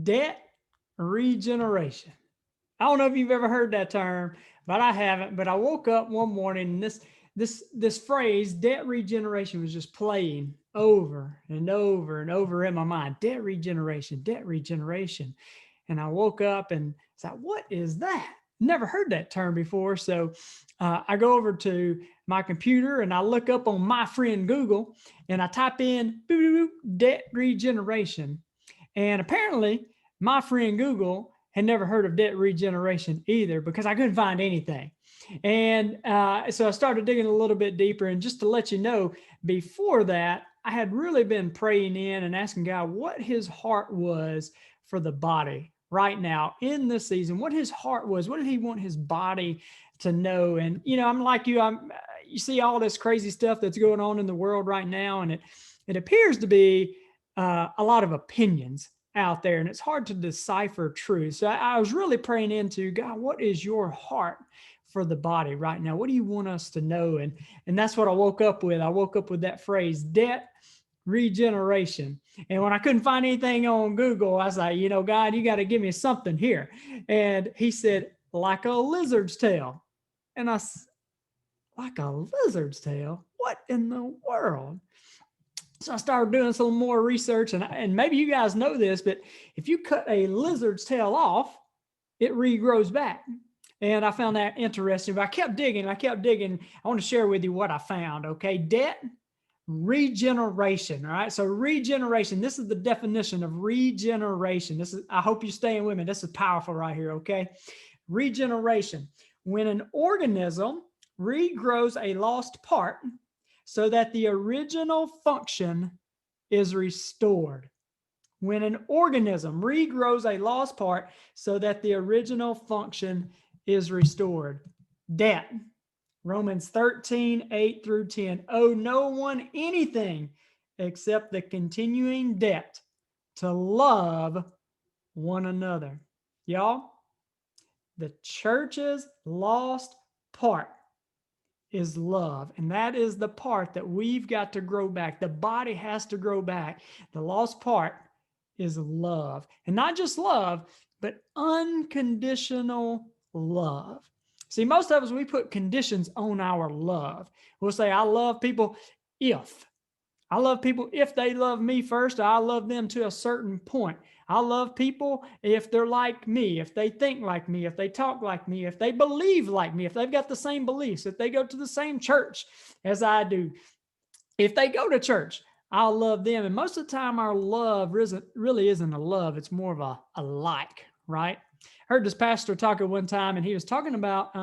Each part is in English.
Debt regeneration. I don't know if you've ever heard that term, but I haven't. But I woke up one morning and this phrase, debt regeneration, was just playing over and over and over in my mind. Debt regeneration, debt regeneration. And I woke up and said, what is that? Never heard that term before. So I go over to my computer and I look up on my friend Google and I type in debt regeneration. And apparently, my friend Google had never heard of debt regeneration either because I couldn't find anything. And so I started digging a little bit deeper. And just to let you know, before that, I had really been praying in and asking God what his heart was for the body right now in this season, what his heart was, what did he want his body to know? And, I'm like you, you see all this crazy stuff that's going on in the world right now. And it appears to be a lot of opinions out there, and it's hard to decipher truth. So I was really praying into God, what is your heart for the body right now? What do you want us to know? And that's what I woke up with. I woke up with that phrase, debt regeneration. And when I couldn't find anything on Google, I was like, God, you got to give me something here. And he said, like a lizard's tail. And like a lizard's tail? What in the world? So I started doing some more research, and maybe you guys know this, but if you cut a lizard's tail off, it regrows back. And I found that interesting, but I kept digging. I want to share with you what I found, okay? Debt regeneration, all right? So regeneration, this is the definition of regeneration. I hope you're staying with me. This is powerful right here, okay? Regeneration. When an organism regrows a lost part, so that the original function is restored. When an organism regrows a lost part so that the original function is restored. Debt. Romans 13, 8 through 10. Owe no one anything except the continuing debt to love one another. Y'all, the church's lost part is love. And that is the part that we've got to grow back. The body has to grow back. The lost part is love. And not just love, but unconditional love. See, most of us, we put conditions on our love. We'll say, I love people if. I love people if they love me first. I love them to a certain point. I love people if they're like me, if they think like me, if they talk like me, if they believe like me, if they've got the same beliefs, if they go to the same church as I do, if they go to church, I'll love them. And most of the time, our love really isn't a love. It's more of a like, right? I heard this pastor talking one time, and he was talking about,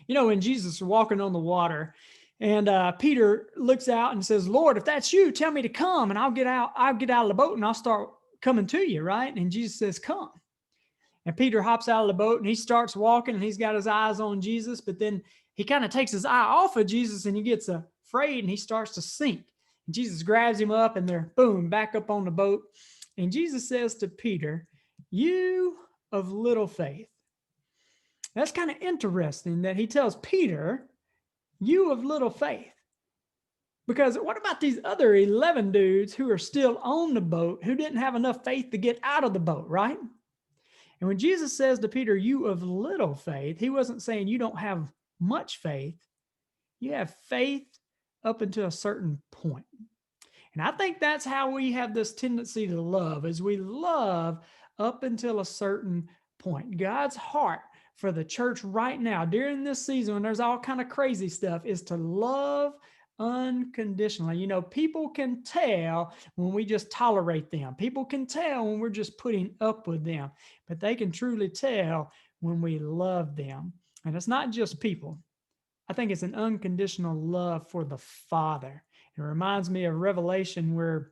when Jesus was walking on the water, and Peter looks out and says, Lord, if that's you, tell me to come and I'll get out of the boat and I'll start coming to you, right? And Jesus says, come. And Peter hops out of the boat and he starts walking and he's got his eyes on Jesus, but then he kind of takes his eye off of Jesus and he gets afraid and he starts to sink. And Jesus grabs him up and they're, boom, back up on the boat. And Jesus says to Peter, you of little faith. That's kind of interesting that he tells Peter, you of little faith. Because what about these other 11 dudes who are still on the boat who didn't have enough faith to get out of the boat, right? And when Jesus says to Peter, you of little faith, he wasn't saying you don't have much faith. You have faith up until a certain point. And I think that's how we have this tendency to love, is we love up until a certain point. God's heart for the church right now during this season when there's all kind of crazy stuff is to love unconditionally. People can tell when we just tolerate them. People can tell when we're just putting up with them, but they can truly tell when we love them. And it's not just people. I think it's an unconditional love for the Father. It reminds me of Revelation where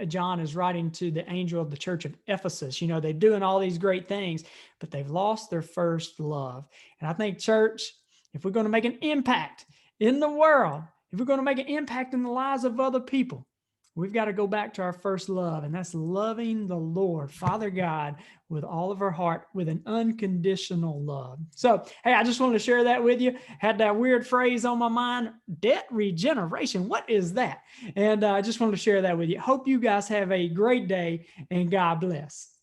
John is writing to the angel of the church of Ephesus. They're doing all these great things, but they've lost their first love. And I think, church, if we're going to make an impact in the world, if we're going to make an impact in the lives of other people, We've got to go back to our first love, and that's loving the Lord, Father God, with all of our heart, with an unconditional love. So, hey, I just wanted to share that with you. Had that weird phrase on my mind, debt regeneration. What is that? And I just wanted to share that with you. Hope you guys have a great day, and God bless.